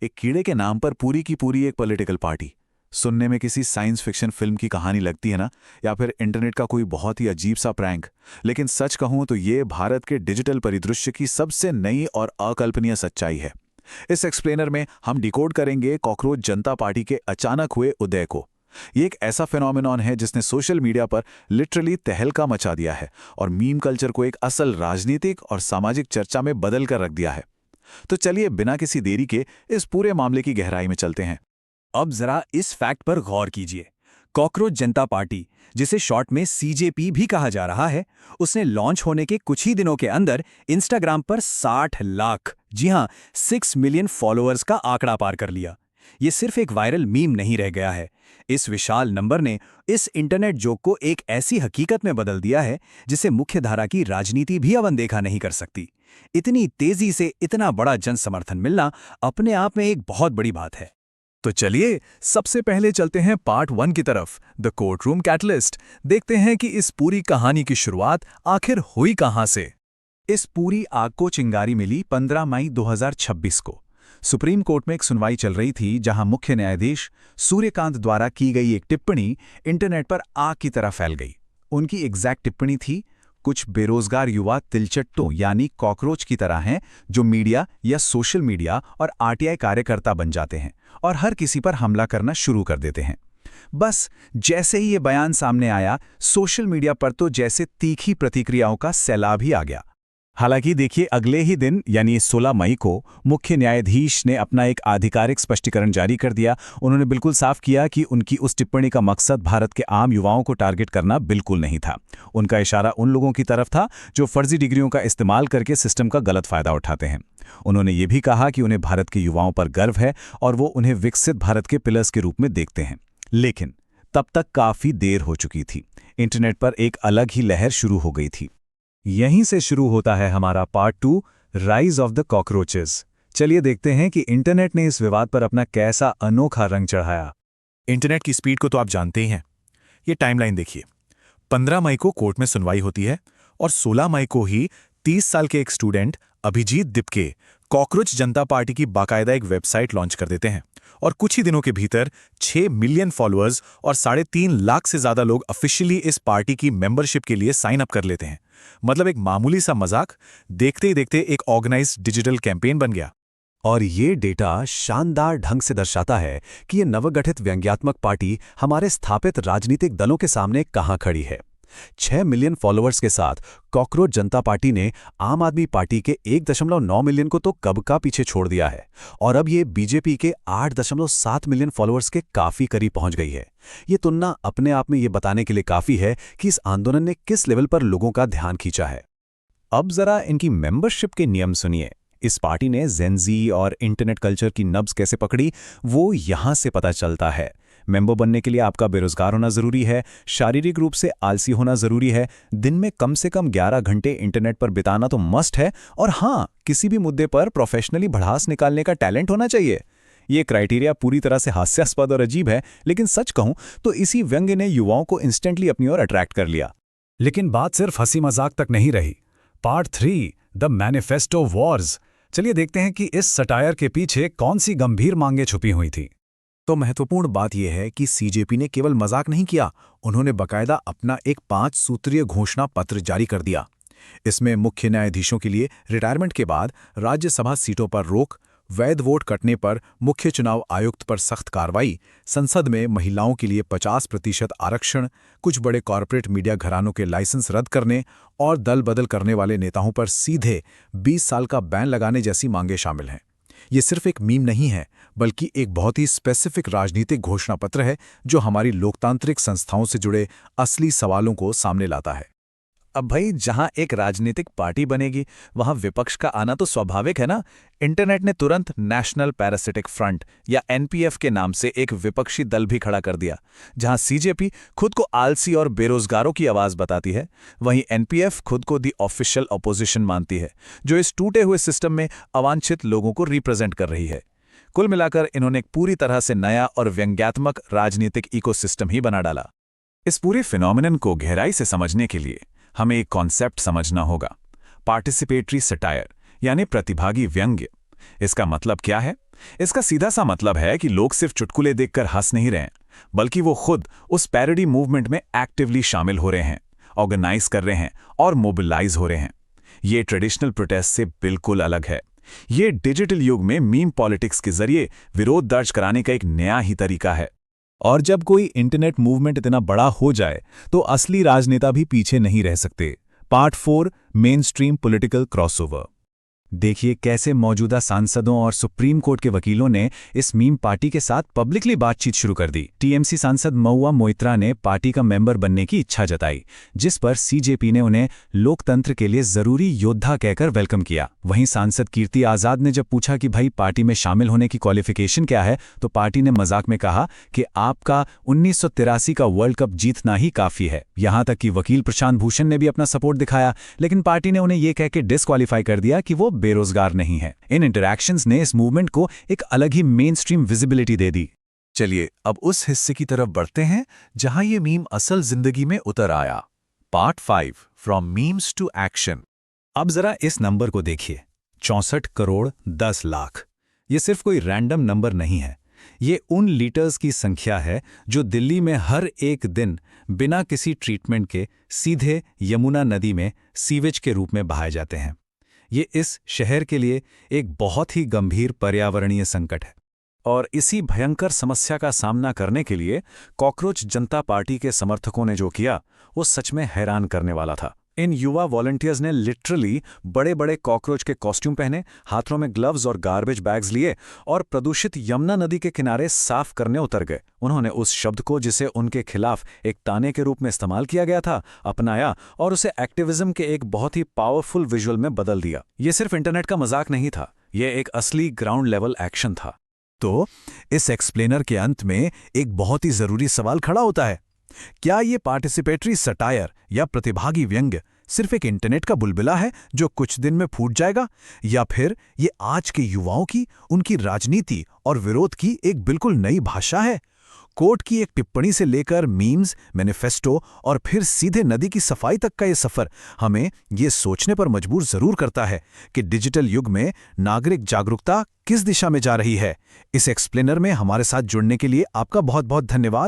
एक कीड़े के नाम पर पूरी की पूरी एक पॉलिटिकल पार्टी। सुनने में किसी साइंस फिक्शन फिल्म की कहानी लगती है ना, या फिर इंटरनेट का कोई बहुत ही अजीब सा प्रैंक। लेकिन सच कहूं तो ये भारत के डिजिटल परिदृश्य की सबसे नई और अकल्पनीय सच्चाई है। इस एक्सप्लेनर में हम डिकोड करेंगे कॉकरोच जनता पार्टी के अचानक हुए उदय को। ये एक ऐसा फिनोमिनॉन है जिसने सोशल मीडिया पर लिटरली तहलका मचा दिया है और मीम कल्चर को एक असल राजनीतिक और सामाजिक चर्चा में बदल कर रख दिया है। तो चलिए बिना किसी देरी के इस पूरे मामले की गहराई में चलते हैं। अब जरा इस फैक्ट पर गौर कीजिए। कॉकरोच जनता पार्टी, जिसे शॉर्ट में सीजेपी भी कहा जा रहा है, उसने लॉन्च होने के कुछ ही दिनों के अंदर इंस्टाग्राम पर 60 लाख, जी हां 6 मिलियन फॉलोअर्स का आंकड़ा पार कर लिया। ये सिर्फ एक वायरल मीम नहीं रह गया है। इस विशाल नंबर ने इस इंटरनेट जोक को एक ऐसी हकीकत में बदल दिया है जिसे मुख्यधारा की राजनीति भी अनदेखा नहीं कर सकती। इतनी तेजी से इतना बड़ा जन समर्थन मिलना अपने आप में एक बहुत बड़ी बात है। तो चलिए सबसे पहले चलते हैं पार्ट 1 की तरफ, द कोर्टरूम कैटलिस्ट। देखते हैं कि इस पूरी कहानी की शुरुआत आखिर हुई कहां से। इस पूरी आग को चिंगारी मिली 15 मई 2026 को। सुप्रीम कोर्ट में एक सुनवाई चल रही थी जहां मुख्य न्यायाधीश सूर्यकांत द्वारा की गई एक टिप्पणी इंटरनेट पर आग की तरह फैल गई। उनकी एग्जैक्ट टिप्पणी थी, कुछ बेरोजगार युवा तिलचट्टों यानी कॉकरोच की तरह हैं जो मीडिया या सोशल मीडिया और आरटीआई कार्यकर्ता बन जाते हैं और हर किसी पर हमला करना शुरू कर देते हैं। बस जैसे ही ये बयान सामने आया, सोशल मीडिया पर तो जैसे तीखी प्रतिक्रियाओं का सैलाब ही आ गया। हालांकि देखिए, अगले ही दिन यानी 16 मई को मुख्य न्यायाधीश ने अपना एक आधिकारिक स्पष्टीकरण जारी कर दिया। उन्होंने बिल्कुल साफ किया कि उनकी उस टिप्पणी का मकसद भारत के आम युवाओं को टारगेट करना बिल्कुल नहीं था। उनका इशारा उन लोगों की तरफ था जो फर्जी डिग्रियों का इस्तेमाल करके सिस्टम का गलत फायदा उठाते हैं। उन्होंने ये भी कहा कि उन्हें भारत के युवाओं पर गर्व है और वो उन्हें विकसित भारत के पिलर्स के रूप में देखते हैं। लेकिन तब तक काफी देर हो चुकी थी। इंटरनेट पर एक अलग ही लहर शुरू हो गई थी। यहीं से शुरू होता है हमारा part 2, rise of the cockroaches. चलिए देखते हैं कि इंटरनेट ने इस विवाद पर अपना कैसा अनोखा रंग चढ़ाया। इंटरनेट की स्पीड को तो आप जानते ही हैं। ये टाइमलाइन देखिए, 15 मई को कोर्ट में सुनवाई होती है और 16 मई को ही 30 साल के एक स्टूडेंट अभिजीत दिपके कॉकरोच जनता पार्टी की बाकायदा एक वेबसाइट लॉन्च कर देते हैं और कुछ ही दिनों के भीतर 6 मिलियन फॉलोअर्स और 3.5 लाख से ज्यादा लोग ऑफिशियली इस पार्टी की मेंबरशिप के लिए साइन अप कर लेते हैं। मतलब एक मामूली सा मजाक देखते ही देखते एक ऑर्गेनाइज्ड डिजिटल कैंपेन बन गया। और ये डेटा शानदार ढंग से दर्शाता है कि ये नवगठित व्यंग्यात्मक पार्टी हमारे स्थापित राजनीतिक दलों के सामने कहां खड़ी है। 6 मिलियन फॉलोअर्स के साथ कॉकरोच जनता पार्टी ने आम आदमी पार्टी के 1.9 मिलियन को तो कब का पीछे छोड़ दिया है और अब ये बीजेपी के 8.7 मिलियन फॉलोअर्स के काफी करीब पहुंच गई है। ये तुलना अपने आप में ये बताने के लिए काफी है कि इस आंदोलन ने किस लेवल पर लोगों का ध्यान खींचा है। अब जरा इनकी मेंबरशिप के नियम सुनिए। इस पार्टी ने जेनजी और इंटरनेट कल्चर की नब्ज कैसे पकड़ी, वो यहां से पता चलता है। मेंबर बनने के लिए आपका बेरोजगार होना जरूरी है, शारीरिक रूप से आलसी होना जरूरी है, दिन में कम से कम 11 घंटे इंटरनेट पर बिताना तो मस्ट है, और हां, किसी भी मुद्दे पर प्रोफेशनली भड़ास निकालने का टैलेंट होना चाहिए। ये क्राइटेरिया पूरी तरह से हास्यास्पद और अजीब है, लेकिन सच कहूं तो इसी व्यंग्य ने युवाओं को इंस्टेंटली अपनी ओर अट्रैक्ट कर लिया। लेकिन बात सिर्फ हंसी मजाक तक नहीं रही। Part 3, the manifesto Wars. चलिए देखते हैं कि इस सटायर के पीछे कौन सी गंभीर मांगें छुपी हुई थी। तो महत्वपूर्ण बात यह है कि सीजेपी ने केवल मजाक नहीं किया, उन्होंने बकायदा अपना एक 5 सूत्रीय घोषणा पत्र जारी कर दिया। इसमें मुख्य न्यायाधीशों के लिए रिटायरमेंट के बाद राज्यसभा सीटों पर रोक, वैध वोट कटने पर मुख्य चुनाव आयुक्त पर सख्त कार्रवाई, संसद में महिलाओं के लिए 50% आरक्षण, कुछ बड़े कॉरपोरेट मीडिया घरानों के लाइसेंस रद्द करने और दल बदल करने वाले नेताओं पर सीधे 20 साल का बैन लगाने जैसी मांगें शामिल हैं। ये सिर्फ एक मीम नहीं है, बल्कि एक बहुत ही स्पेसिफिक राजनीतिक घोषणा पत्र है जो हमारी लोकतांत्रिक संस्थाओं से जुड़े असली सवालों को सामने लाता है। अब भाई, जहां एक राजनीतिक पार्टी बनेगी वहां विपक्ष का आना तो स्वाभाविक है ना। इंटरनेट ने तुरंत नेशनल पैरासिटिक फ्रंट या एनपीएफ के नाम से एक विपक्षी दल भी खड़ा कर दिया। जहां सीजेपी खुद को आलसी और बेरोजगारों की आवाज बताती है, वहीं एनपीएफ खुद को दी ऑफिशियल अपोजिशन मानती है, जो इस टूटे हुए सिस्टम में अवांछित लोगों को रिप्रेजेंट कर रही है। कुल मिलाकर इन्होंने एक पूरी तरह से नया और व्यंग्यात्मक राजनीतिक इकोसिस्टम ही बना डाला। इस पूरे फिनोमिनन को गहराई से समझने के लिए हमें एक कॉन्सेप्ट समझना होगा, पार्टिसिपेटरी सटायर यानी प्रतिभागी व्यंग्य। इसका मतलब क्या है? इसका सीधा सा मतलब है कि लोग सिर्फ चुटकुले देखकर हंस नहीं रहे हैं, बल्कि वो खुद उस पैरोडी मूवमेंट में एक्टिवली शामिल हो रहे हैं, ऑर्गेनाइज कर रहे हैं और मोबिलाइज हो रहे हैं। ये ट्रेडिशनल प्रोटेस्ट से बिल्कुल अलग है। ये डिजिटल युग में मीम पॉलिटिक्स के जरिए विरोध दर्ज कराने का एक नया ही तरीका है। और जब कोई इंटरनेट मूवमेंट इतना बड़ा हो जाए तो असली राजनेता भी पीछे नहीं रह सकते। Part 4 main stream political crossover. देखिए कैसे मौजूदा सांसदों और सुप्रीम कोर्ट के वकीलों ने इस मीम पार्टी के साथ पब्लिकली बातचीत शुरू कर दी। टीएमसी सांसद महुआ मोइत्रा ने पार्टी का मेंबर बनने की इच्छा जताई, जिस पर सीजेपी ने उन्हें लोकतंत्र के लिए जरूरी योद्धा कहकर वेलकम किया। वहीं सांसद कीर्ति आजाद ने जब पूछा कि भाई पार्टी में शामिल होने की क्वालिफिकेशन क्या है, तो पार्टी ने मजाक में कहा कि आपका 1983 का वर्ल्ड कप जीतना ही काफी है। यहां तक कि वकील प्रशांत भूषण ने भी अपना सपोर्ट दिखाया, लेकिन पार्टी ने उन्हें यह कह के डिस्क्वालीफाई कर दिया कि वो बेरोजगार नहीं है। इन इंटरैक्शंस ने इस मूवमेंट को एक अलग ही मेन स्ट्रीम विजिबिलिटी दे दी। चलिए अब उस हिस्से की तरफ बढ़ते हैं जहां ये मीम असल जिंदगी में उतर आया। Part 5 from memes to action. अब जरा इस नंबर को देखिए, 64 करोड़ 10 लाख। ये सिर्फ कोई रैंडम नंबर नहीं है। ये उन लीटर्स की संख्या है जो दिल्ली में हर एक दिन बिना किसी ट्रीटमेंट के सीधे यमुना नदी में सीवेज के रूप में बहाए जाते हैं। ये इस शहर के लिए एक बहुत ही गंभीर पर्यावरणीय संकट है। और इसी भयंकर समस्या का सामना करने के लिए कॉकरोच जनता पार्टी के समर्थकों ने जो किया वो सच में हैरान करने वाला था। इन युवा वॉलंटियर्स ने लिटरली बड़े बड़े कॉकरोच के कॉस्ट्यूम पहने, हाथों में ग्लव्स और गार्बेज बैग्स लिए और प्रदूषित यमुना नदी के किनारे साफ करने उतर गए। उन्होंने उस शब्द को जिसे उनके खिलाफ एक ताने के रूप में इस्तेमाल किया गया था अपनाया और उसे एक्टिविज्म के एक बहुत ही पावरफुल विजुअल में बदल दिया। ये सिर्फ इंटरनेट का मजाक नहीं था, ये एक असली ग्राउंड लेवल एक्शन था। तो इस एक्सप्लेनर के अंत में एक बहुत ही जरूरी सवाल खड़ा होता है, क्या ये पार्टिसिपेटरी सटायर या प्रतिभागी व्यंग्य सिर्फ एक इंटरनेट का बुलबुला है जो कुछ दिन में फूट जाएगा, या फिर ये आज के युवाओं की, उनकी राजनीति और विरोध की एक बिल्कुल नई भाषा है? कोर्ट की एक टिप्पणी से लेकर मीम्स, मैनिफेस्टो और फिर सीधे नदी की सफाई तक का ये सफर हमें ये सोचने पर मजबूर जरूर करता है कि डिजिटल युग में नागरिक जागरूकता किस दिशा में जा रही है। इस एक्सप्लेनर में हमारे साथ जुड़ने के लिए आपका बहुत बहुत धन्यवाद।